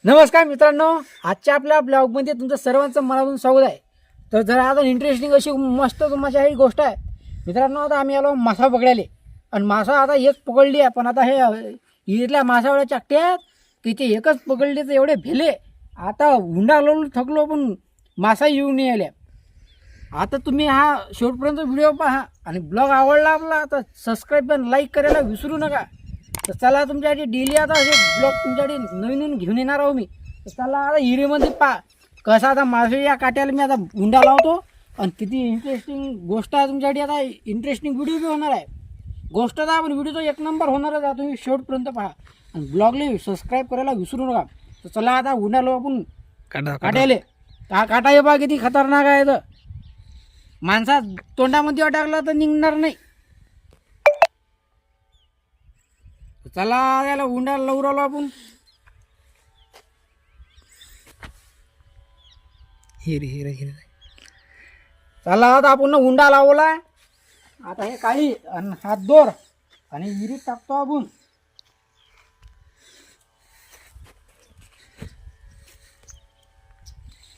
नमस्कार मित्रांनो, आजच्या आपल्या ब्लॉगमध्ये तुमचं सर्वांचं मनातून स्वागत आहे. तर जरा आता इंटरेस्टिंग अशी मस्त तुम्हाला ही गोष्ट आहे मित्रांनो. आता आम्ही आलो मासा पकडायला आणि मासा आता एक पकडली आहे, पण आता हे इथल्या मासावळ्या चाकट्या आहेत की ते एकच पकडले तर एवढे भेले. आता हुंडा लावून थकलो पण मासा येऊन नाही आल्या. आता तुम्ही हा शेवटपर्यंत व्हिडिओ पहा आणि ब्लॉग आवडला आपला तर सबस्क्राईब आणि लाईक करायला विसरू नका. तर चला तुमच्यासाठी डेली आता असे ब्लॉग तुमच्यासाठी नवीन नवीन घेऊन येणार आहो मी. तर चला आता हिरेमध्ये पहा कसा आता मासे या काट्याला मी आता हुंडा लावतो आणि किती इंटरेस्टिंग गोष्ट आहे तुमच्यासाठी. आता इंटरेस्टिंग व्हिडिओ बी होणार आहे. गोष्ट तर आपण व्हिडिओ तो एक नंबर होणारच आहे. तुम्ही शेवटपर्यंत पहा आणि ब्लॉगला सबस्क्राईब करायला विसरू नका. तर चला आता हुंडा लावू आपण काट्याले. हा काटा हे पहा किती खतरनाक आहे. तर माणसा तोंडामध्ये अटकला तर निघणार नाही. चला याला हुंडा लावू राहिलो आपण. हिरे चला आता आपण हुंडा लावला. आता हे काळी आणि हात दोर आणि विहिरीत टाकतो आपण.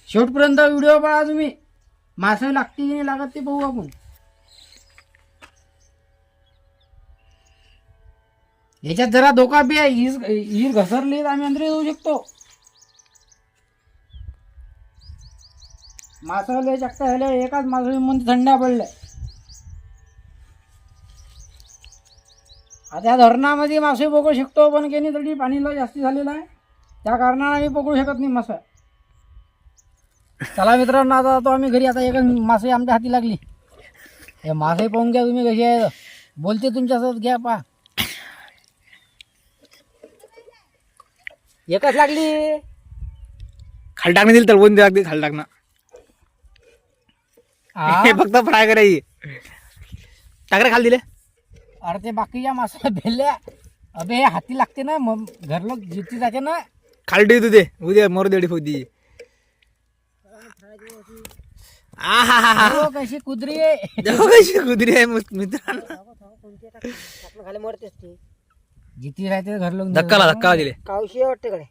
शेवटपर्यंत व्हिडिओ पहा तुम्ही. मासे लागते की नाही लागत ते पाहू आपण. याच्यात जरा धोका बी आहे. हीर घसरली तर आम्ही अंदर येऊ शकतो. मासाला चक्का झाल्या एकाच मासामध्ये थंड्या पडल्या. आता या धरणामध्ये मासे पकडू शकतो पण की नाही तरी पाणीला जास्ती झालेलं आहे त्या कारणाने आम्ही पकडू शकत नाही मासा. चला मित्रांनो आता जातो आम्ही घरी. आता एकच मासे आमच्या हाती लागली. हे मासे पाहून घ्या तुम्ही कसे आहे. बोलते तुमच्यासोबत घ्या पहा. एकच लागली. खाली टाकणे दिली तळवून द्या लागते. खाली टाकणं हा? हे फक्त फ्राय करायची. टाकरे खाली दिले. अरे ते बाकीच्या मासा भेल्या अबे हे हाती लागते ना मग घरलोक जिती जाते ना. खाली ठेवतो ते उद्या मोर देडी होती. हो, कशी कुदरी आहे. कशी कुदरी आहे मित्रांनो. जिती राहते घरलोक धक्का दिले. कावशी वाटते कडे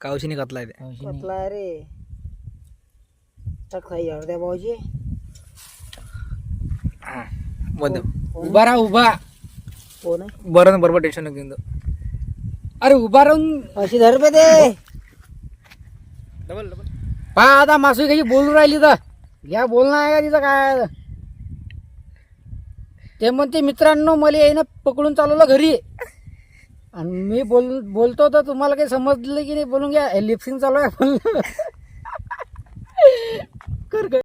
कावशीने कतलाय ते. कतला रे तर खाई अर्ध्या भाऊजी बंद. उभा राहा उभा. कोण आहे बरं बरोबर टेन्शन नको घेऊन. अरे उभा राहून अशी धर पे दे डबल डबल. पहा आता मासू कशी बोलून राहिली तर घ्या बोलणं आहे का तिचं काय आहे. ते म्हणते मित्रांनो मला येईनं पकडून चालवलं घरी आणि मी बोलतो तर तुम्हाला काही समजलं की नाही बोलून घ्या. लिपसिंग चालू आहे बोलणं.